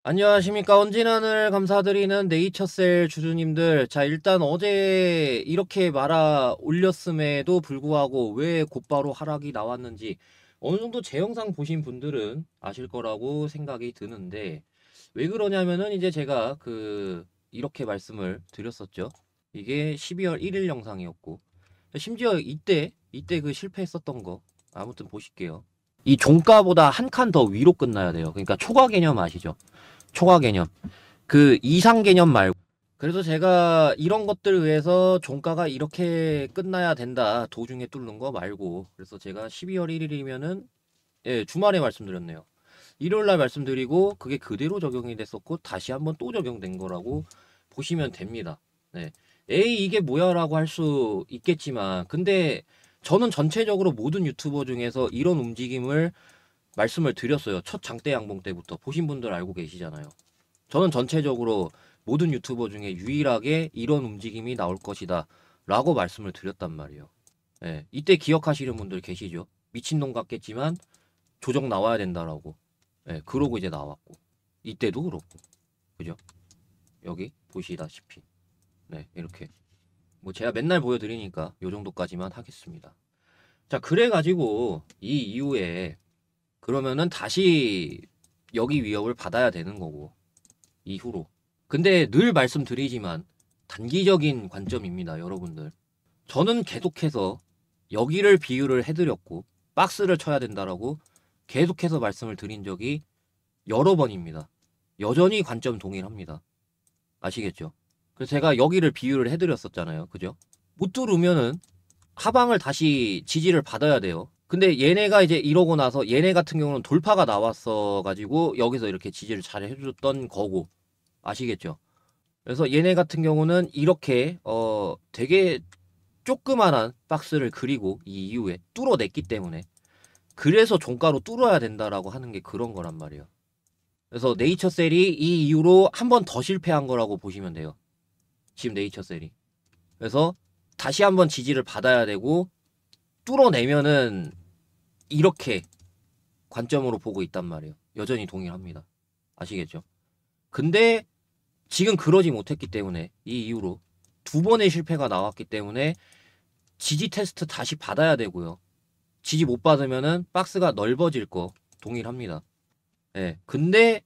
안녕하십니까. 언진환을 감사드리는 네이처셀 주주님들. 자, 일단 어제 이렇게 말아 올렸음에도 불구하고 왜 곧바로 하락이 나왔는지 어느 정도 제 영상 보신 분들은 아실 거라고 생각이 드는데, 왜 그러냐면은 이제 제가 이렇게 말씀을 드렸었죠. 이게 12월 1일 영상이었고, 심지어 이때 그 실패했었던 거 아무튼 보실게요. 이 종가보다 한 칸 더 위로 끝나야 돼요. 그러니까 초과 개념 아시죠? 초과 개념. 그 이상 개념 말고. 그래서 제가 이런 것들을 위해서 종가가 이렇게 끝나야 된다. 도중에 뚫는 거 말고. 그래서 제가 12월 1일이면은 예, 주말에 말씀드렸네요. 일요일 날 말씀드리고 그게 그대로 적용이 됐었고 다시 한번 또 적용된 거라고 보시면 됩니다. 네. 에이 이게 뭐야라고 할 수 있겠지만 근데 저는 전체적으로 모든 유튜버 중에서 이런 움직임을 말씀을 드렸어요. 첫 장대 양봉 때부터 보신 분들 알고 계시잖아요. 저는 전체적으로 모든 유튜버 중에 유일하게 이런 움직임이 나올 것이다 라고 말씀을 드렸단 말이에요. 예, 이때 기억하시는 분들 계시죠? 미친놈 같겠지만 조정 나와야 된다라고. 예, 그러고 이제 나왔고 이때도 그렇고 그죠? 여기 보시다시피 네 이렇게 뭐 제가 맨날 보여드리니까 요 정도까지만 하겠습니다. 자 그래가지고 이 이후에 그러면은 다시 여기 위협을 받아야 되는 거고 이후로. 근데 늘 말씀드리지만 단기적인 관점입니다, 여러분들. 저는 계속해서 여기를 비유를 해드렸고 박스를 쳐야 된다라고 계속해서 말씀을 드린 적이 여러 번입니다. 여전히 관점 동일합니다. 아시겠죠? 그래서 제가 여기를 비유를 해드렸었잖아요. 그죠? 못 뚫으면은 하방을 다시 지지를 받아야 돼요. 근데 얘네가 이제 이러고 나서 얘네 같은 경우는 돌파가 나왔어 가지고 여기서 이렇게 지지를 잘 해줬던 거고 아시겠죠? 그래서 얘네 같은 경우는 이렇게 되게 조그만한 박스를 그리고 이 이후에 뚫어냈기 때문에 그래서 종가로 뚫어야 된다라고 하는 게 그런 거란 말이에요. 그래서 네이처셀이 이 이후로 한 번 더 실패한 거라고 보시면 돼요. 지금 네이처셀이. 그래서 다시 한번 지지를 받아야 되고 뚫어내면은 이렇게 관점으로 보고 있단 말이에요. 여전히 동일합니다. 아시겠죠? 근데 지금 그러지 못했기 때문에 이 이후로 두 번의 실패가 나왔기 때문에 지지 테스트 다시 받아야 되고요. 지지 못 받으면은 박스가 넓어질 거 동일합니다. 예. 근데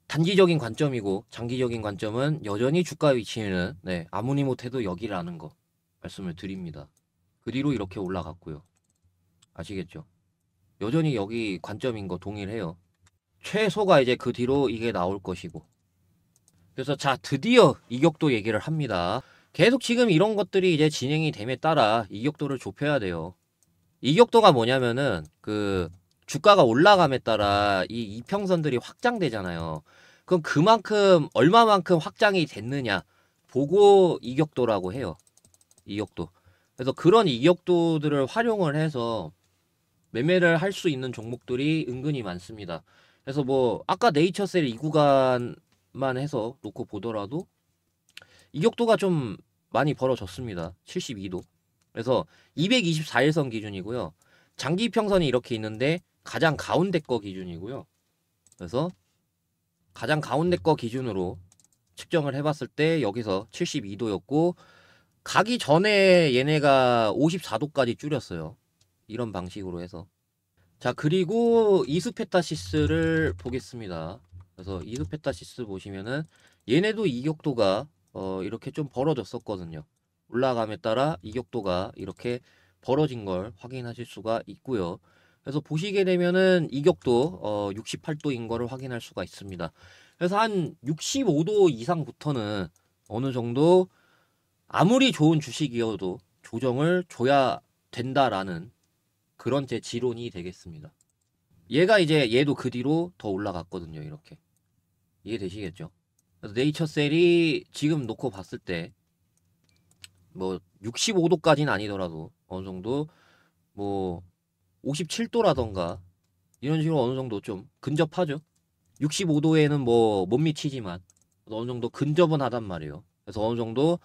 단기적인 관점이고 장기적인 관점은 여전히 주가 위치는 네, 아무리 못해도 여기라는 거 말씀을 드립니다. 그 뒤로 이렇게 올라갔고요. 아시겠죠? 여전히 여기 관점인 거 동일해요. 최소가 이제 그 뒤로 이게 나올 것이고. 그래서 자, 드디어 이격도 얘기를 합니다. 계속 지금 이런 것들이 이제 진행이 됨에 따라 이격도를 좁혀야 돼요. 이격도가 뭐냐면은 주가가 올라감에 따라 이 이평선들이 확장되잖아요. 그럼 그만큼 얼마만큼 확장이 됐느냐 보고 이격도라고 해요. 이격도. 그래서 그런 이격도들을 활용을 해서 매매를 할 수 있는 종목들이 은근히 많습니다. 그래서 뭐 아까 네이처셀 이 구간만 해서 놓고 보더라도 이격도가 좀 많이 벌어졌습니다. 72도. 그래서 224일선 기준이고요. 장기 평선이 이렇게 있는데 가장 가운데 거 기준이고요. 그래서 가장 가운데 거 기준으로 측정을 해봤을 때 여기서 72도였고 가기 전에 얘네가 54도까지 줄였어요. 이런 방식으로 해서. 자 그리고 이스페타시스를 보겠습니다. 그래서 이스페타시스 보시면은 얘네도 이격도가 이렇게 좀 벌어졌었거든요. 올라감에 따라 이격도가 이렇게 벌어진 걸 확인하실 수가 있고요. 그래서 보시게 되면은 이격도 68도인 거를 확인할 수가 있습니다. 그래서 한 65도 이상부터는 어느 정도 아무리 좋은 주식이어도 조정을 줘야 된다라는 그런 제 지론이 되겠습니다. 얘가 이제 얘도 그 뒤로 더 올라갔거든요. 이렇게. 이해되시겠죠? 그래서 네이처셀이 지금 놓고 봤을 때 뭐 65도까지는 아니더라도 어느 정도 뭐 57도라던가 이런 식으로 어느 정도 좀 근접하죠. 65도에는 뭐 못 미치지만 어느 정도 근접은 하단 말이에요. 그래서 어느 정도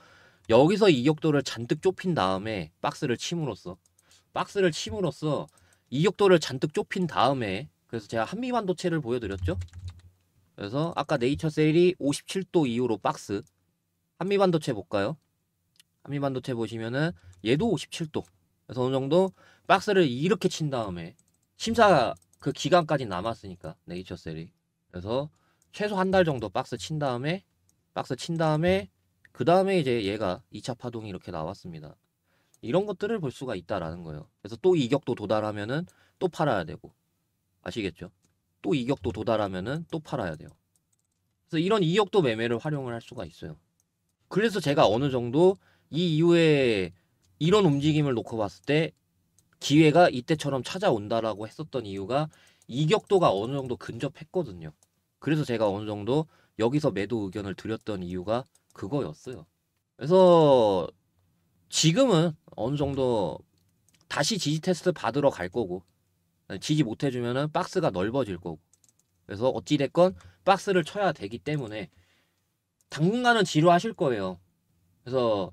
여기서 이격도를 잔뜩 좁힌 다음에 박스를 침으로써 이격도를 잔뜩 좁힌 다음에 그래서 제가 한미반도체를 보여드렸죠. 그래서 아까 네이처셀이 57도 이후로 박스. 한미반도체 볼까요? 한미반도체 보시면은 얘도 57도. 그래서 어느 정도 박스를 이렇게 친 다음에 심사 그 기간까지 남았으니까 네이처셀이. 그래서 최소 한 달 정도 박스 친 다음에 그 다음에 이제 얘가 2차 파동이 이렇게 나왔습니다. 이런 것들을 볼 수가 있다라는 거예요. 그래서 또 이격도 도달하면은 또 팔아야 되고, 아시겠죠? 또 이격도 도달하면은 또 팔아야 돼요. 그래서 이런 이격도 매매를 활용을 할 수가 있어요. 그래서 제가 어느 정도 이 이후에 이런 움직임을 놓고 봤을 때 기회가 이때처럼 찾아온다라고 했었던 이유가 이격도가 어느 정도 근접했거든요. 그래서 제가 어느 정도 여기서 매도 의견을 드렸던 이유가 그거였어요. 그래서 지금은 어느 정도 다시 지지 테스트 받으러 갈 거고, 지지 못 해주면은 박스가 넓어질 거고, 그래서 어찌됐건 박스를 쳐야 되기 때문에 당분간은 지루하실 거예요. 그래서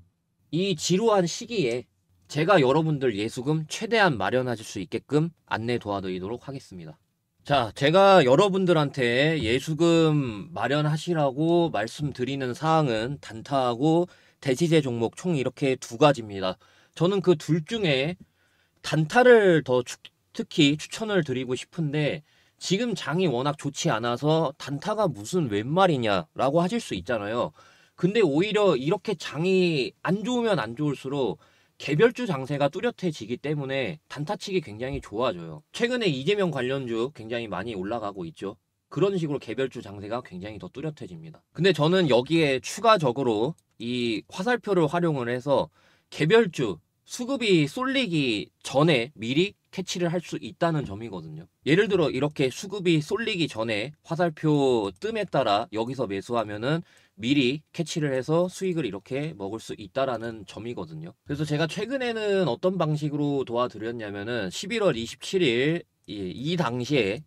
이 지루한 시기에 제가 여러분들 예수금 최대한 마련하실 수 있게끔 안내 도와드리도록 하겠습니다. 자, 제가 여러분들한테 예수금 마련하시라고 말씀드리는 사항은 단타하고 대시제 종목 총 이렇게 두 가지입니다. 저는 그 둘 중에 단타를 더 특히 추천을 드리고 싶은데, 지금 장이 워낙 좋지 않아서 단타가 무슨 웬 말이냐라고 하실 수 있잖아요. 근데 오히려 이렇게 장이 안 좋으면 안 좋을수록 개별주 장세가 뚜렷해지기 때문에 단타치기 굉장히 좋아져요. 최근에 이재명 관련주 굉장히 많이 올라가고 있죠. 그런 식으로 개별주 장세가 굉장히 더 뚜렷해집니다. 근데 저는 여기에 추가적으로 이 화살표를 활용을 해서 개별주 수급이 쏠리기 전에 미리 캐치를 할 수 있다는 점이거든요. 예를 들어 이렇게 수급이 쏠리기 전에 화살표 뜸에 따라 여기서 매수하면은 미리 캐치를 해서 수익을 이렇게 먹을 수 있다라는 점이거든요. 그래서 제가 최근에는 어떤 방식으로 도와드렸냐면은 11월 27일 이 당시에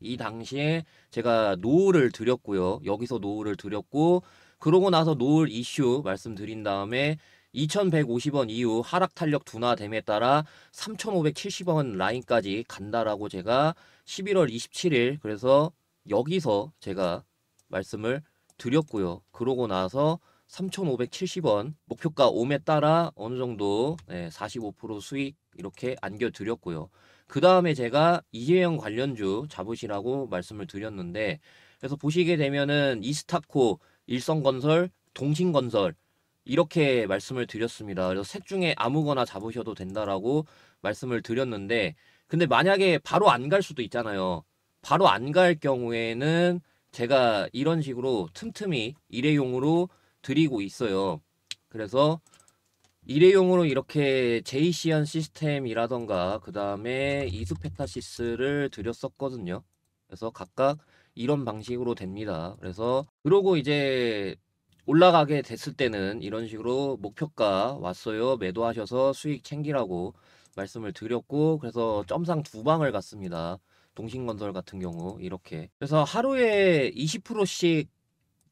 제가 노후를 드렸고요. 여기서 노후를 드렸고, 그러고 나서 노후 이슈 말씀드린 다음에 2150원 이후 하락 탄력 둔화됨에 따라 3570원 라인까지 간다라고 제가 11월 27일 그래서 여기서 제가 말씀을 드렸고요. 그러고 나서 3570원 목표가 오에 따라 어느 정도 45% 수익 이렇게 안겨드렸고요. 그 다음에 제가 이재명 관련주 잡으시라고 말씀을 드렸는데, 그래서 보시게 되면은 이스타코, 일성건설, 동신건설 이렇게 말씀을 드렸습니다. 그래서 셋 중에 아무거나 잡으셔도 된다라고 말씀을 드렸는데, 근데 만약에 바로 안 갈 수도 있잖아요. 바로 안 갈 경우에는 제가 이런 식으로 틈틈이 일회용으로 드리고 있어요. 그래서 일회용으로 이렇게 제이시안 시스템이라던가 그 다음에 이수페타시스를 드렸었거든요. 그래서 각각 이런 방식으로 됩니다. 그래서 그러고 이제 올라가게 됐을 때는 이런 식으로 목표가 왔어요. 매도하셔서 수익 챙기라고 말씀을 드렸고, 그래서 점상 두 방을 갔습니다. 동신건설 같은 경우 이렇게. 그래서 하루에 20%씩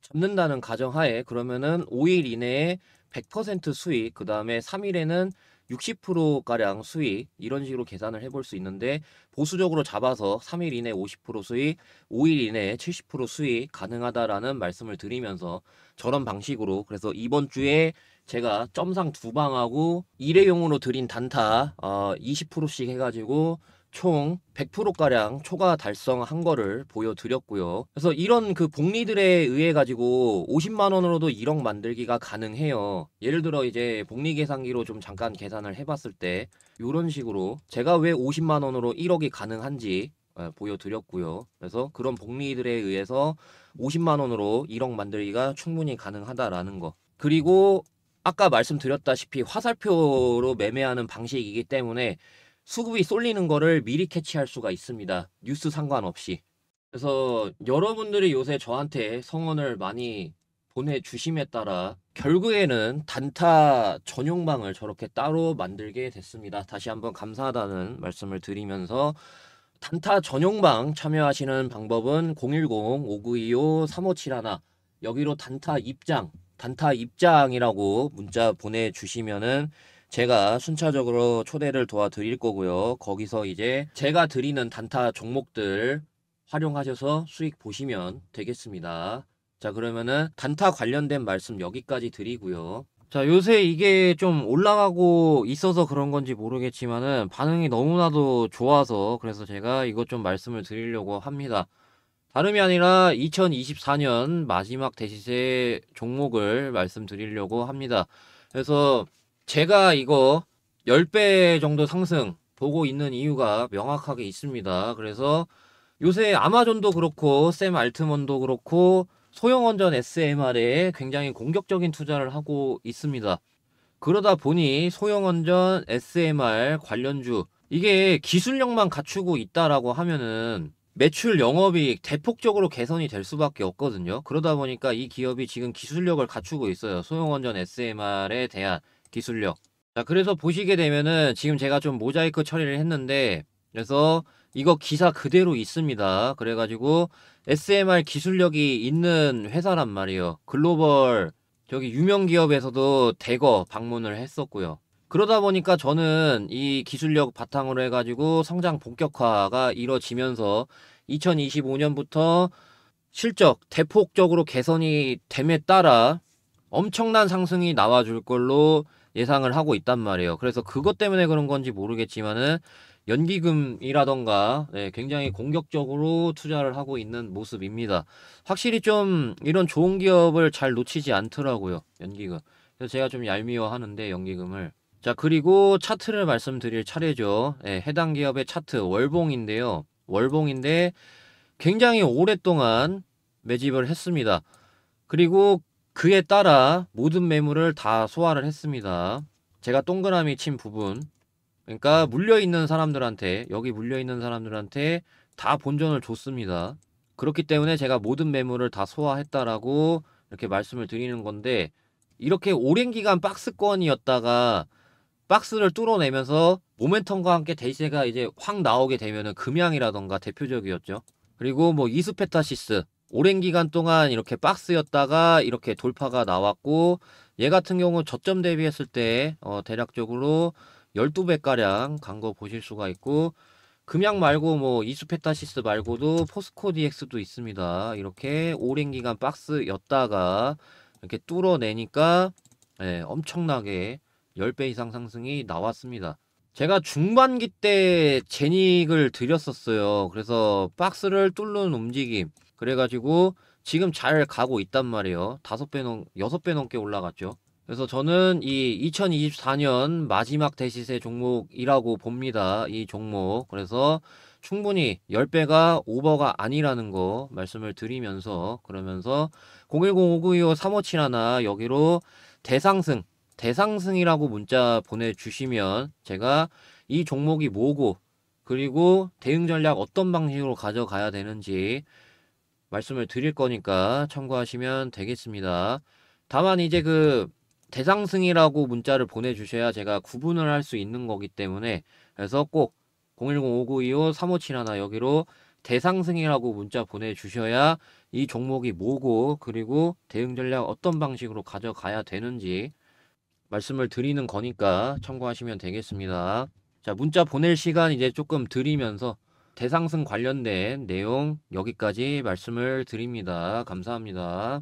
잡는다는 가정하에 그러면은 5일 이내에 100% 수익, 그 다음에 3일에는 60%가량 수익, 이런 식으로 계산을 해볼 수 있는데, 보수적으로 잡아서 3일 이내 50% 수익, 5일 이내에 70% 수익 가능하다라는 말씀을 드리면서 저런 방식으로, 그래서 이번 주에 제가 점상 두 방하고 일회용으로 드린 단타 20%씩 해가지고 총 100%가량 초과 달성한 거를 보여드렸고요. 그래서 이런 그 복리들에 의해 가지고 50만 원으로도 1억 만들기가 가능해요. 예를 들어 이제 복리 계산기로 좀 잠깐 계산을 해봤을 때 이런 식으로 제가 왜 50만 원으로 1억이 가능한지 보여드렸고요. 그래서 그런 복리들에 의해서 50만 원으로 1억 만들기가 충분히 가능하다라는 거. 그리고 아까 말씀드렸다시피 화살표로 매매하는 방식이기 때문에 수급이 쏠리는 거를 미리 캐치할 수가 있습니다. 뉴스 상관없이. 그래서 여러분들이 요새 저한테 성원을 많이 보내주심에 따라 결국에는 단타 전용방을 저렇게 따로 만들게 됐습니다. 다시 한번 감사하다는 말씀을 드리면서, 단타 전용방 참여하시는 방법은 010-5925-3571 여기로 단타 입장이라고 문자 보내주시면은 제가 순차적으로 초대를 도와드릴 거고요. 거기서 이제 제가 드리는 단타 종목들 활용하셔서 수익 보시면 되겠습니다. 자, 그러면은 단타 관련된 말씀 여기까지 드리고요. 자, 요새 이게 좀 올라가고 있어서 그런 건지 모르겠지만은 반응이 너무나도 좋아서 그래서 제가 이것 좀 말씀을 드리려고 합니다. 다름이 아니라 2024년 마지막 대시세 종목을 말씀드리려고 합니다. 그래서 제가 이거 10배 정도 상승 보고 있는 이유가 명확하게 있습니다. 그래서 요새 아마존도 그렇고 샘 알트먼도 그렇고 소형원전 SMR에 굉장히 공격적인 투자를 하고 있습니다. 그러다 보니 소형원전 SMR 관련주 이게 기술력만 갖추고 있다라고 하면은 매출 영업이익 대폭적으로 개선이 될 수밖에 없거든요. 그러다 보니까 이 기업이 지금 기술력을 갖추고 있어요. 소형원전 SMR에 대한 기술력. 자, 그래서 보시게 되면은 지금 제가 좀 모자이크 처리를 했는데 그래서 이거 기사 그대로 있습니다. 그래가지고 SMR 기술력이 있는 회사란 말이에요. 글로벌 저기 유명 기업에서도 대거 방문을 했었고요. 그러다 보니까 저는 이 기술력 바탕으로 해가지고 성장 본격화가 이뤄지면서 2025년부터 실적 대폭적으로 개선이 됨에 따라 엄청난 상승이 나와줄 걸로 예상을 하고 있단 말이에요. 그래서 그것 때문에 그런 건지 모르겠지만은 연기금이라던가 굉장히 공격적으로 투자를 하고 있는 모습입니다. 확실히 좀 이런 좋은 기업을 잘 놓치지 않더라고요. 연기금. 그래서 제가 좀 얄미워하는데 연기금을. 자, 그리고 차트를 말씀드릴 차례죠. 해당 기업의 차트 월봉인데요. 월봉인데 굉장히 오랫동안 매집을 했습니다. 그리고 그에 따라 모든 매물을 다 소화를 했습니다. 제가 동그라미 친 부분, 그러니까 물려있는 사람들한테, 여기 물려있는 사람들한테 다 본전을 줬습니다. 그렇기 때문에 제가 모든 매물을 다 소화했다라고 이렇게 말씀을 드리는 건데, 이렇게 오랜 기간 박스권이었다가 박스를 뚫어내면서 모멘텀과 함께 대세가 이제 확 나오게 되면은 금양이라던가 대표적이었죠. 그리고 뭐 이스페타시스 오랜 기간 동안 이렇게 박스였다가 이렇게 돌파가 나왔고, 얘 같은 경우 저점 대비했을 때 대략적으로 12배가량 간 거 보실 수가 있고, 금양 말고 뭐 이스페타시스 말고도 포스코 DX도 있습니다. 이렇게 오랜 기간 박스였다가 이렇게 뚫어내니까 엄청나게 10배 이상 상승이 나왔습니다. 제가 중반기 때 제닉을 드렸었어요. 그래서 박스를 뚫는 움직임. 그래가지고 지금 잘 가고 있단 말이에요. 6배 넘게 올라갔죠. 그래서 저는 이 2024년 마지막 대시세 종목이라고 봅니다. 이 종목. 그래서 충분히 10배가 오버가 아니라는 거 말씀을 드리면서 그러면서 010-5925-3571 여기로 대상승이라고 문자 보내주시면 제가 이 종목이 뭐고 그리고 대응 전략 어떤 방식으로 가져가야 되는지 말씀을 드릴 거니까 참고하시면 되겠습니다. 다만 이제 그 대상승이라고 문자를 보내주셔야 제가 구분을 할 수 있는 거기 때문에 그래서 꼭 010-5925-3571 여기로 대상승이라고 문자 보내주셔야 이 종목이 뭐고 그리고 대응 전략 어떤 방식으로 가져가야 되는지 말씀을 드리는 거니까 참고하시면 되겠습니다. 자, 문자 보낼 시간 이제 조금 드리면서 대상승 관련된 내용 여기까지 말씀을 드립니다. 감사합니다.